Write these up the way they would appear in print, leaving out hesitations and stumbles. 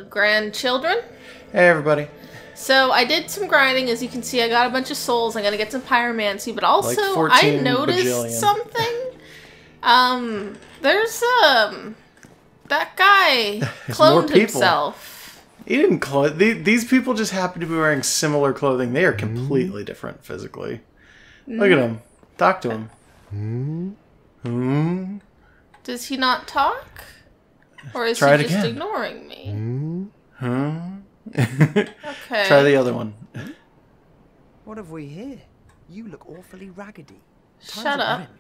grandchildren. Hey, everybody. So I did some grinding. As you can see, I got a bunch of souls. I'm going to get some pyromancy, but also Like I 14 noticed bajillion. something. There's, that guy There's more cloned people. himself. He didn't clone. These people just happen to be wearing similar clothing. They are completely different physically. Look at him. Talk to him. Does he not talk? Or is Try he it just again. ignoring me? Okay. Try the other one. What have we here? You look awfully raggedy. Time's Shut a up. running.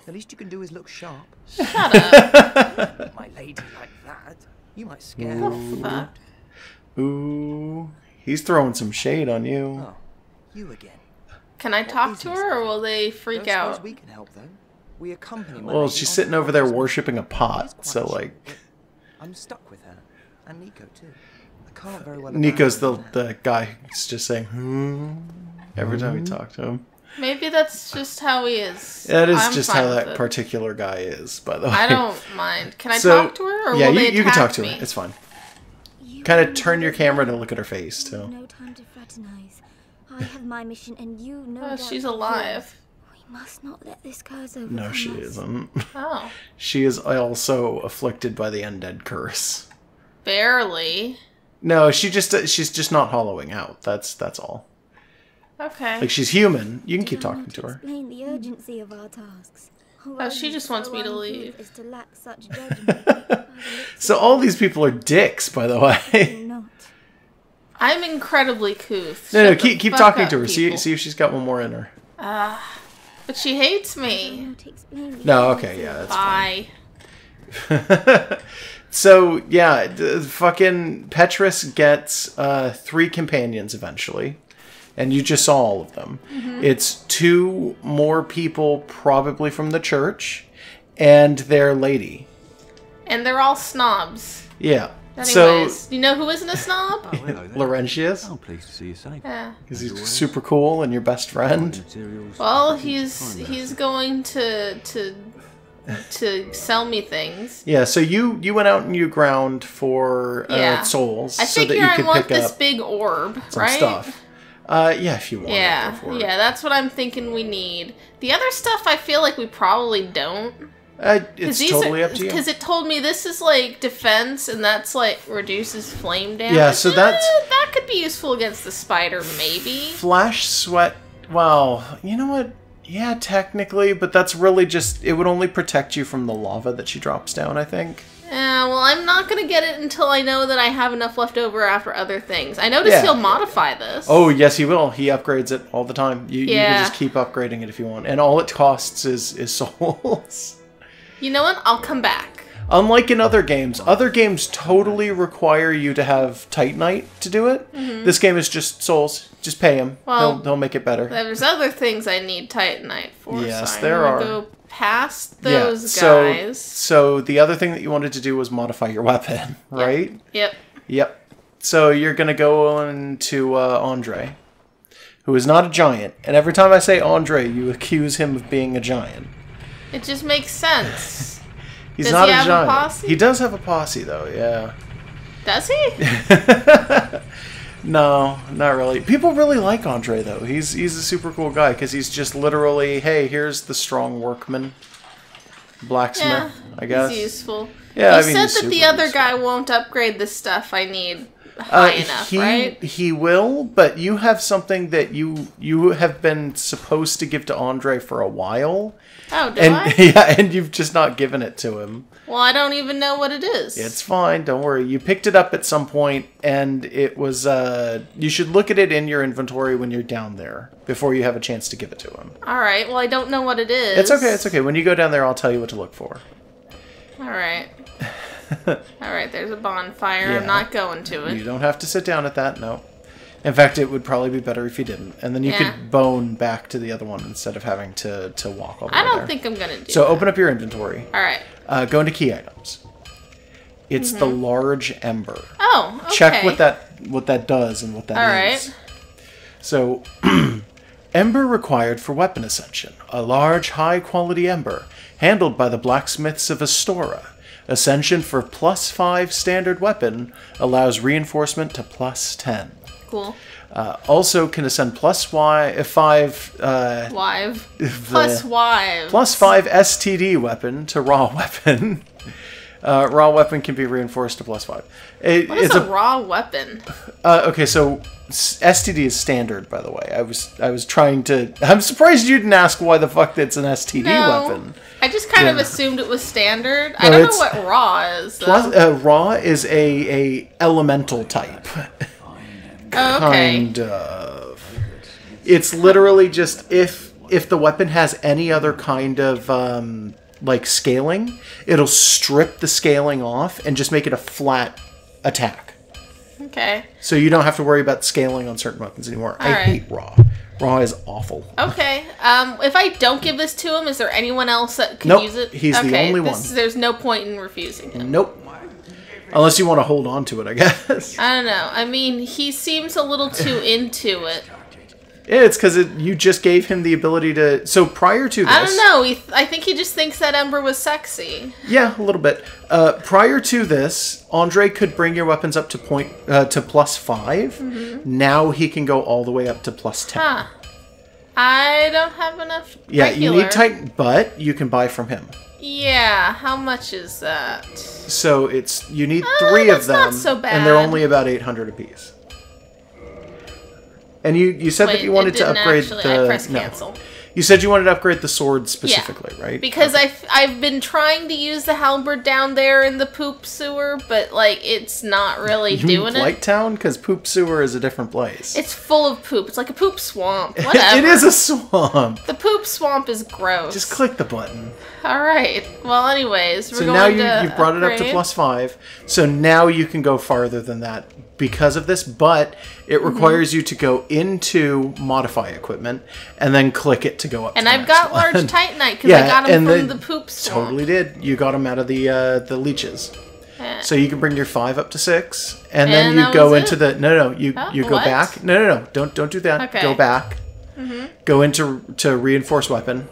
The least you can do is look sharp. Shut up. My lady like that. You might scare The her. fuck? Ooh. He's throwing some shade on you. Oh, you again. Can I talk to her, or will they freak Don't suppose out? we can help though. We accompany my Well, lady she's on sitting her over there travels. worshipping a It is pot, quite so cheap, like... but I'm stuck with her. And Nico too. I can't very well Nico's abandon her. the guy who's just saying, every time you talk to him. Maybe that's just how he is. That is I'm just fine how with that it. particular guy is, by the way. I don't mind. Can I So, talk to her, or yeah, will they you can attack talk to me? her. It's fine. Kind of turn your camera to look at her face, too. No time to fraternize. I have my mission, and you know Oh, that she's yours. alive. We must not let this curse overcome No, she us. isn't. Oh, She is also afflicted by the undead curse. barely. No, she's just not hollowing out. That's all. Okay. Like, she's human. You can Did keep I talking not to her. Explain the urgency of our tasks. Oh, she just wants me to leave. Is to lack such judgment. So all these people are dicks, by the way. Not. I'm incredibly couth. No, Shut the keep fuck talking up, to her. people. See if she's got one more in her. But she hates me. Not explain the No, urgency. okay, yeah, that's fine. Bye. So, yeah, fucking Petrus gets 3 companions eventually. And you just saw all of them. It's 2 more people, probably from the church, and their lady. And they're all snobs. Yeah. Anyways, you know who isn't a snob? Oh, hello there. Laurentius, I'm pleased to see you safe. Yeah. because he's super cool and your best friend. Materials. Well, he's going to sell me things. Yeah, so you went out and you ground for Yeah. souls I so that figure you I could want pick this up big orb, some right? stuff. Yeah, if you want. Yeah, go for it. yeah, that's what I'm thinking we need. The other stuff I feel like we probably don't. It's totally up to you. Because it told me this is like defense, and that's like reduces flame damage. Yeah, so that's- that could be useful against the spider, maybe. Flash sweat. Well, you know what? Yeah, technically, but that's really just it would only protect you from the lava that she drops down, I think. Yeah, well, I'm not gonna get it until I know that I have enough left over after other things. I noticed Yeah. he'll modify this. Oh, yes, he will. He upgrades it all the time. You can Yeah. just keep upgrading it if you want. And all it costs is souls. You know what? I'll come back. Unlike in other games totally require you to have Titanite to do it. This game is just souls. Just pay him. Well, He'll make it better. There's other things I need Titanite for. Yes, so there I'm are. gonna go past those so, guys. So the other thing that you wanted to do was modify your weapon, right? Yep. Yep. So you're going to go on to Andre, who is not a giant. And every time I say Andre, you accuse him of being a giant. It just makes sense. He's Does not he a have a giant. posse? He does have a posse, though, yeah. Does he? No, not really. People really like Andre, though. He's a super cool guy, because he's just literally, hey, here's the strong workman. Blacksmith, Yeah, I guess. He's useful. Yeah, you I mean, said he's that the super other useful. guy won't upgrade the stuff I need high enough, right? He will, but you have something that you have been supposed to give to Andre for a while. Oh, do And I? yeah, and you've just not given it to him. Well, I don't even know what it is. It's fine, don't worry. You picked it up at some point, and it was, you should look at it in your inventory when you're down there, before you have a chance to give it to him. Alright, well, I don't know what it is. It's okay. When you go down there, I'll tell you what to look for. Alright. Alright, there's a bonfire. Yeah. I'm not going to it. You don't have to sit down at that, no. In fact, it would probably be better if you didn't. And then you Yeah. could bone back to the other one instead of having to walk all the way I don't there. think I'm gonna do So that. open up your inventory. Alright. Go into key items. It's the large ember. Oh, okay. Check what that does and what that is. Alright. So, ember required for weapon ascension. A large, high-quality ember, handled by the blacksmiths of Astora. Ascension for +5 standard weapon allows reinforcement to +10. Cool. Also can ascend +5 Wive. Plus wive. +5 STD weapon to raw weapon. Raw weapon can be reinforced to +5. What is a raw weapon? Okay, so STD is standard, by the way. I was trying to... I'm surprised you didn't ask why the fuck it's an STD weapon. I just kind of assumed it was standard. I don't know what raw is. Raw is a elemental type. Oh, okay. Kind of. It's literally just if the weapon has any other kind of like scaling, it'll strip the scaling off and just make it a flat attack. Okay. So you don't have to worry about scaling on certain weapons anymore. I hate raw. Raw is awful. Okay. If I don't give this to him, is there anyone else that could use it? He's the only one. There's no point in refusing him. Nope. Unless you want to hold on to it, I guess. I don't know. I mean, he seems a little too into it. Yeah, it's because you just gave him the ability to... So prior to this... I don't know. I think he just thinks that Ember was sexy. Yeah, a little bit. Prior to this, Andre could bring your weapons up to +5. Mm-hmm. Now he can go all the way up to +10. Huh. I don't have enough Yeah, regular. you need Titan, but you can buy from him. Yeah, how much is that? So you need 3 of them, not so bad. and they're only about 800 apiece. And you said that you wanted to upgrade I pressed cancel. You said you wanted to upgrade the sword specifically, right? Because I've been trying to use the halberd down there in the poop sewer, but like it's not really doing it. Blight Town? Because poop sewer is a different place. It's full of poop. It's like a poop swamp. Whatever. It is a swamp. The poop swamp is gross. Just click the button. All right. Well, anyways, we're so going now you've brought it up to +5. So now you can go farther than that because of this, but it requires you to go into modify equipment and then click it to go up. And to I've got large Titanite because I got them from the poop swamp. Totally did. You got them out of the leeches. So you can bring your 5 up to 6, and then you go into the you go back. No, don't do that. Okay. Go back. Mm-hmm. Go into reinforce weapon.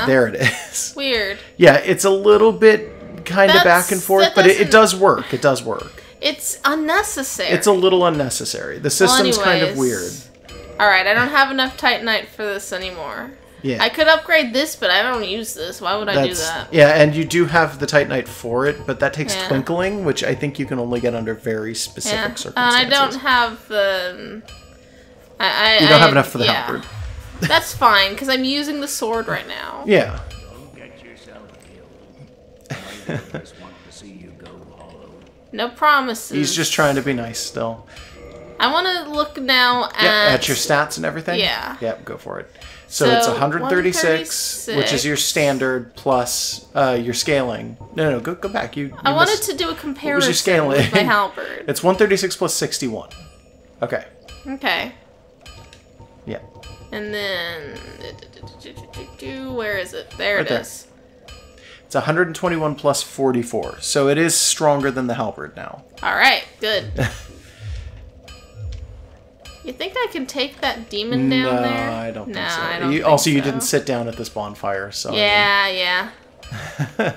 There it is. Weird. Yeah, it's a little bit kind of back and forth, but it does work. It does work. It's unnecessary. It's a little unnecessary. The system's kind of weird. All right, I don't have enough Titanite for this anymore. Yeah. I could upgrade this, but I don't use this. Why would I do that? Yeah, and you do have the Titanite for it, but that takes twinkling, which I think you can only get under very specific circumstances. And I don't have the... you don't have enough for the halberd. That's fine, because I'm using the sword right now. Yeah. No promises. He's just trying to be nice still. I want to look now at your stats and everything? Yeah. Yep, go for it. So it's 136, which is your standard plus your scaling. No, go back. I wanted to do a comparison with my halberd. It's 136 plus 61. Okay. Okay. Yeah. And then... Where is it? There it is. It's 121 plus 44. So it is stronger than the halberd now. Alright, good. You think I can take that demon down there? No, I don't think so. I don't think also, you so. didn't sit down at this bonfire, so... Yeah. I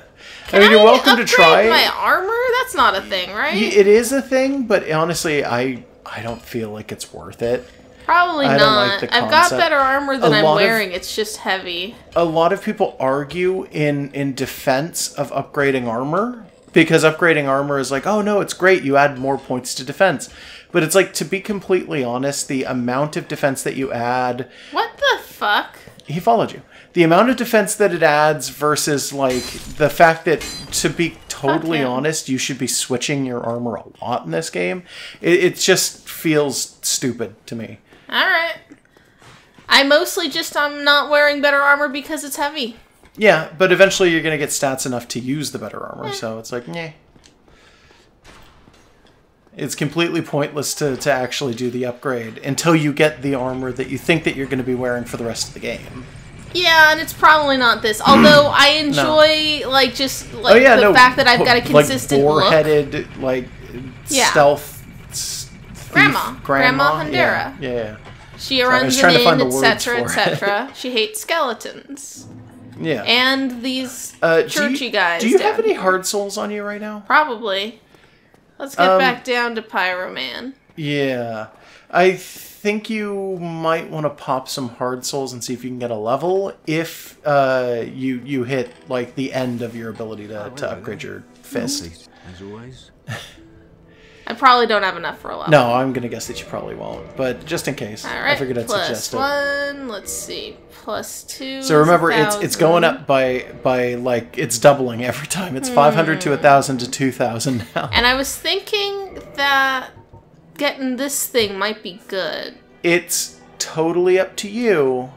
mean, you're welcome to try. My armor? That's not a thing, right? It is a thing, but honestly, I don't feel like it's worth it. Probably I not. don't like the I've got better armor than I'm wearing. It's just heavy. A lot of people argue in defense of upgrading armor, because upgrading armor is like, oh no, it's great, you add more points to defense. But it's like, to be completely honest, the amount of defense that you add... What the fuck? He followed you. The amount of defense that it adds versus, like, the fact that, to be totally honest, you should be switching your armor a lot in this game. It just feels stupid to me. Alright. I'm not wearing better armor because it's heavy. Yeah, but eventually you're going to get stats enough to use the better armor, so it's like, meh. It's completely pointless to actually do the upgrade until you get the armor that you think that you're going to be wearing for the rest of the game. Yeah, and it's probably not this. Although I enjoy the fact that I've got a consistent look. Boar-headed, stealth thief. Grandma Hundera. Yeah. She runs an inn, etc., etc. She hates skeletons. Yeah. And these churchy guys. Do you down have any here. hard souls on you right now? Probably. Let's get back down to Pyroman. Yeah. I think you might want to pop some hard souls and see if you can get a level if you hit like the end of your ability to upgrade your fist. As always. I probably don't have enough for a level. No, I'm gonna guess that you probably won't, but just in case, Alright, I figured I'd suggest it. +1, let's see, +2. So remember, it's going up by like it's doubling every time. It's 500 to 1,000 to 2,000 now. And I was thinking that getting this thing might be good. It's totally up to you,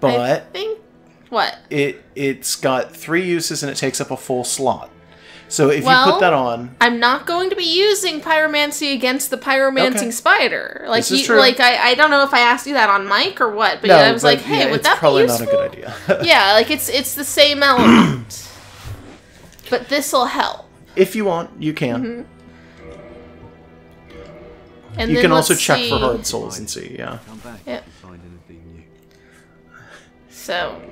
but I think what? It's got 3 uses and it takes up a full slot. So if you put that on, I'm not going to be using pyromancy against the pyromancing spider. Like this is true. like I don't know if I asked you that on mic or what, but no, I was but like, hey, yeah, would that be probably useful? not a good idea. Yeah, like it's the same element, but this'll help. If you want, you can. And You then can also let's check see. for hard souls and see. Yeah. Come back Yep. if you find anything new. So,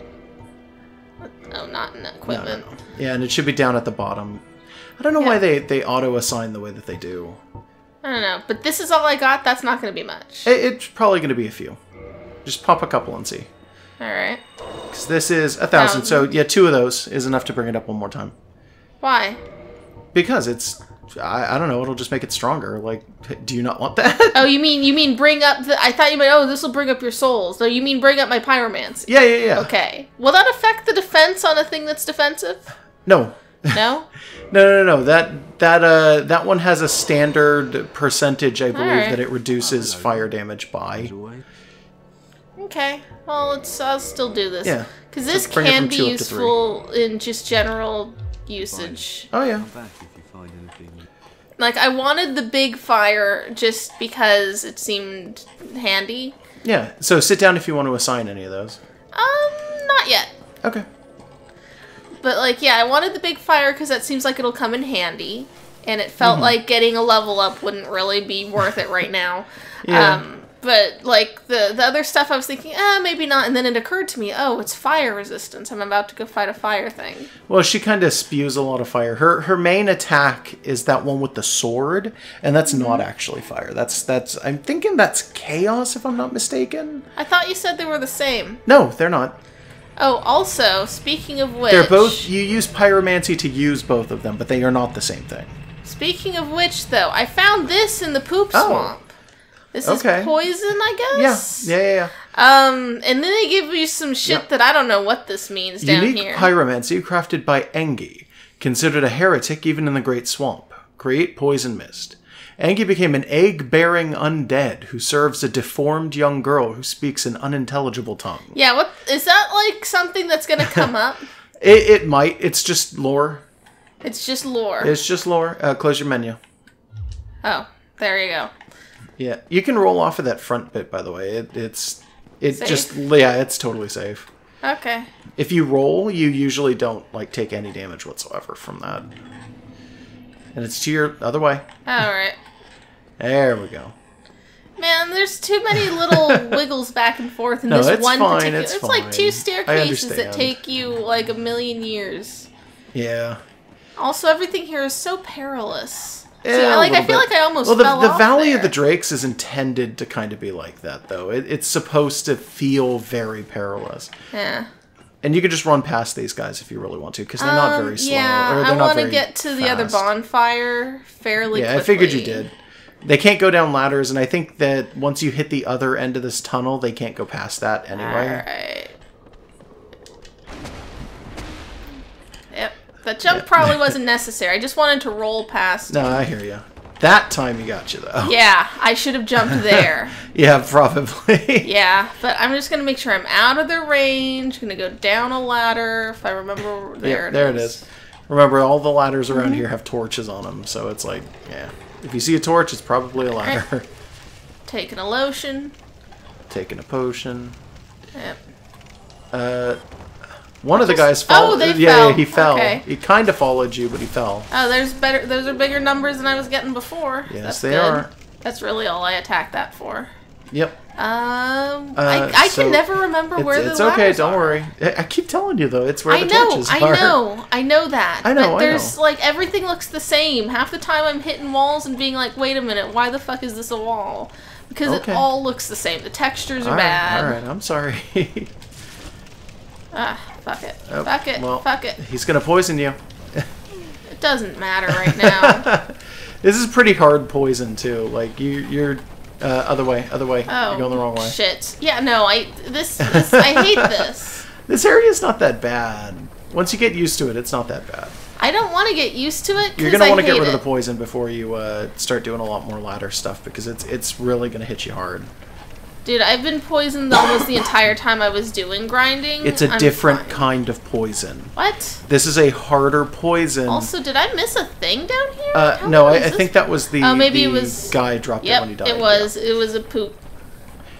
oh, not in equipment. No. Yeah, and it should be down at the bottom. I don't know why they auto-assign the way that they do. I don't know, but this is all I got. That's not going to be much. It's probably going to be a few. Just pop a couple and see. All right. Because this is 1,000, so yeah, 2 of those is enough to bring it up one more time. Why? Because it's, I don't know, it'll just make it stronger. Like, do you not want that? Oh, you mean bring up the? I thought you meant, oh, this will bring up your souls. No, you mean bring up my pyromancy. Yeah. Okay. Will that affect the defense on a thing that's defensive? No. No. No. That one has a standard percentage, I believe, Alright. that it reduces fire damage by. As always. Okay. Well, I'll still do this. Yeah. Because this bring it can from be 2 up to useful in just general usage. Oh, yeah. Come back if you find anything new. Like, I wanted the big fire just because it seemed handy. Yeah, so sit down if you want to assign any of those. Not yet. Okay. But, like, yeah, I wanted the big fire because that seems like it'll come in handy. And it felt like getting a level up wouldn't really be worth it right now. Yeah. But, like, the other stuff I was thinking, maybe not. And then it occurred to me, oh, it's fire resistance. I'm about to go fight a fire thing. Well, she kind of spews a lot of fire. Her main attack is that one with the sword, and that's not actually fire. That's I'm thinking that's chaos, if I'm not mistaken. I thought you said they were the same. No, they're not. Oh, also, speaking of which... They're both, you use pyromancy to use both of them, but they are not the same thing. Speaking of which, though, I found this in the poop Oh. swamp. This Okay. is poison, I guess? Yeah. And then they give you some shit Yep. that I don't know what this means down Unique here. pyromancy crafted by Engi, considered a heretic even in the Great Swamp. Create poison mist. Engi became an egg-bearing undead who serves a deformed young girl who speaks an unintelligible tongue. Yeah, what is that like something that's gonna come up? It might. It's just lore. It's just lore. It's just lore. Close your menu. Oh, there you go. Yeah, you can roll off of that front bit, by the way. It's Safe? just, yeah, it's totally safe. Okay. If you roll, you usually don't, like, take any damage whatsoever from that. And it's to your other way. Alright. There we go. Man, there's too many little wiggles back and forth in No, this it's one fine, particular... it's like fine. 2 I staircases that understand. take you like a million years. Yeah. Also, everything here is so perilous. Yeah, See, a like, I little feel bit. like I almost well, fell the off Valley there. of the Drakes is intended to kind of be like that, though. It's supposed to feel very perilous. Yeah. And you can just run past these guys if you really want to, because they're not very slow. Yeah, or they're I not want to very get to the other fast. bonfire fairly Yeah, quickly. I figured you did. They can't go down ladders, and I think that once you hit the other end of this tunnel, they can't go past that anyway. Alright. Yep. That jump probably wasn't necessary. I just wanted to roll past. No, I hear you. That time you got you, though. Yeah, I should have jumped there. Yeah, probably. Yeah, but I'm just going to make sure I'm out of their range. Going to go down a ladder if I remember. There it is. Remember, all the ladders around here have torches on them, so it's like, yeah. If you see a torch, it's probably a ladder. Taking a lotion. Taking a potion. Yep. One of the guys fell. Oh, they yeah, fell. Yeah, he fell. Okay. He kind of followed you, but he fell. Oh, those are bigger numbers than I was getting before. Yes, That's they good. are. That's really all I attacked that for. Yep. I so can never remember where the It's okay, ladders don't are. worry. I keep telling you, though, it's where the torches are. I know that. I know, but there's, I know. like, everything looks the same. Half the time I'm hitting walls and being like, wait a minute, why the fuck is this a wall? Because it all looks the same. The textures are bad. Alright, I'm sorry. Fuck it. Oh, Fuck it. well, Fuck it. He's gonna poison you. It doesn't matter right now. This is pretty hard poison, too. Like, you're... other way. Oh, You're going the wrong way. Shit. Yeah, no, I hate this. This area's not that bad. Once you get used to it, it's not that bad. I don't want to get used to it. You're gonna want to get rid of the poison before you start doing a lot more ladder stuff, because it's really gonna hit you hard. Dude, I've been poisoned almost the entire time I was doing grinding. It's a different kind of poison. What? This is a harder poison. Also, did I miss a thing down here? No, I think that was the, maybe the it was... guy dropped it when he died. It was. Yeah. It was a poop.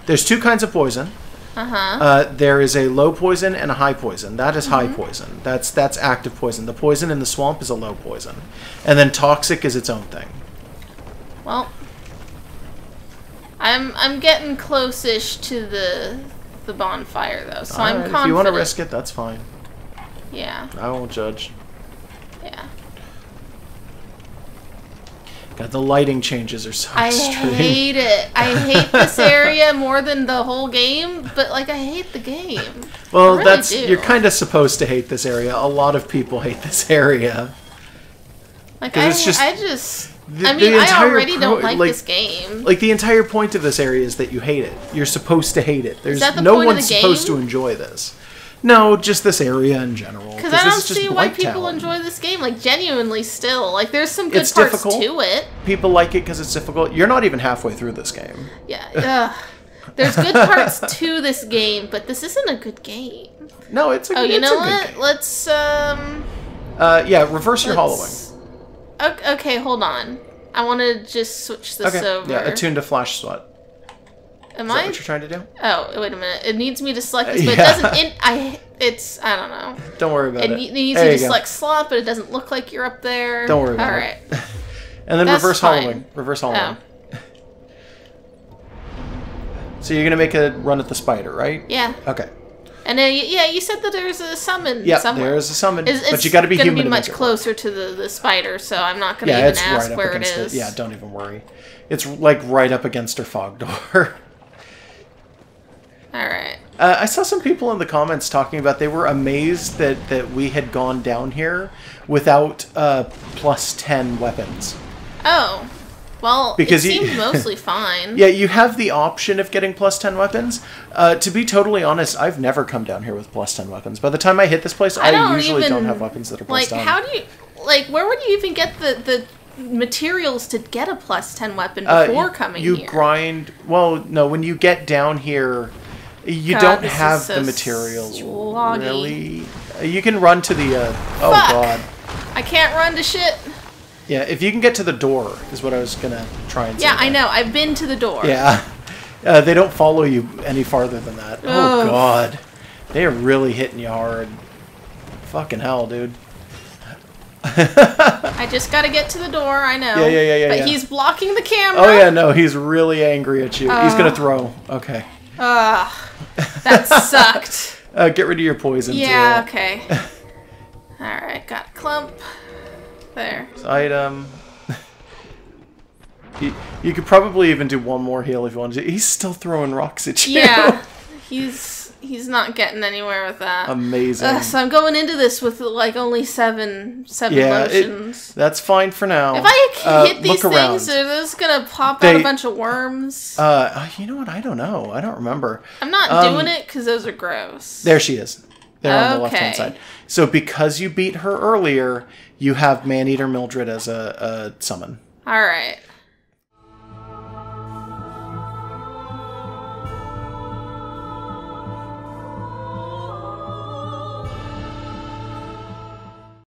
There's two kinds of poison. There is a low poison and a high poison. That is high poison. That's active poison. The poison in the swamp is a low poison. And then toxic is its own thing. Well, I'm getting close-ish to the bonfire though, so I'm confident. If you want to risk it, that's fine. Yeah. I won't judge. Yeah. God, the lighting changes are so extreme. I hate it. I hate this area more than the whole game, but like I hate the game. Well, really you're kind of supposed to hate this area. A lot of people hate this area. Like I already don't like this game. Like the entire point of this area is that you hate it. You're supposed to hate it. There's is that the no point one's of the game? supposed to enjoy this. No, just this area in general. Because I don't see why people enjoy this game. Like, genuinely still. Like, there's some good parts to it. People like it because it's difficult. You're not even halfway through this game. Yeah. There's good parts to this game, but this isn't a good game. No, it's a good game. Oh, you know what? Let's, yeah, reverse your hollowing. Okay, hold on. I want to just switch this over. Yeah, attune to flash sweat. Is that what you're trying to do? Oh, wait a minute. It needs me to select this, but it doesn't... I don't know. Don't worry about it. It needs you to select slot, but it doesn't look like you're up there. Don't worry about it. All right. And then reverse hollowing. Reverse hollowing. Oh. So you're going to make a run at the spider, right? Yeah. Okay. And you said that there's a summon somewhere. There is a summon, but you got to be human to be much closer to the spider, so I'm not going to even ask where it is. Yeah, don't even worry. It's like right up against her fog door. Alright. I saw some people in the comments talking about they were amazed that we had gone down here without plus 10 weapons. Oh. Well, because it seemed mostly fine. Yeah, you have the option of getting plus 10 weapons. To be totally honest, I've never come down here with plus 10 weapons. By the time I hit this place, I usually don't have weapons that are plus 10. Like, how do you... Like, where would you even get the materials to get a plus 10 weapon before coming here? You grind... Well, no, when you get down here... You don't have the materials, really. You can run to the... oh, God. I can't run to shit. Yeah, if you can get to the door, is what I was going to try and say. Yeah, I know. I've been to the door. Yeah. They don't follow you any farther than that. Oh, God. They are really hitting you hard. Fucking hell, dude. I just got to get to the door, I know. Yeah. But he's blocking the camera. Oh, yeah, no, he's really angry at you. He's going to throw. Okay. That sucked. Get rid of your poison, yeah, too. Okay. Alright, got a clump. There. Item. You could probably even do one more heal if you wanted to. He's still throwing rocks at you. Yeah. He's not getting anywhere with that. Amazing. So I'm going into this with like only seven lotions. That's fine for now. If I hit these things, are those gonna pop out a bunch of worms? You know what? I don't know. I don't remember. I'm not doing it because those are gross. There she is. They're on the left-hand side. So because you beat her earlier, you have Maneater Mildred as a summon. All right.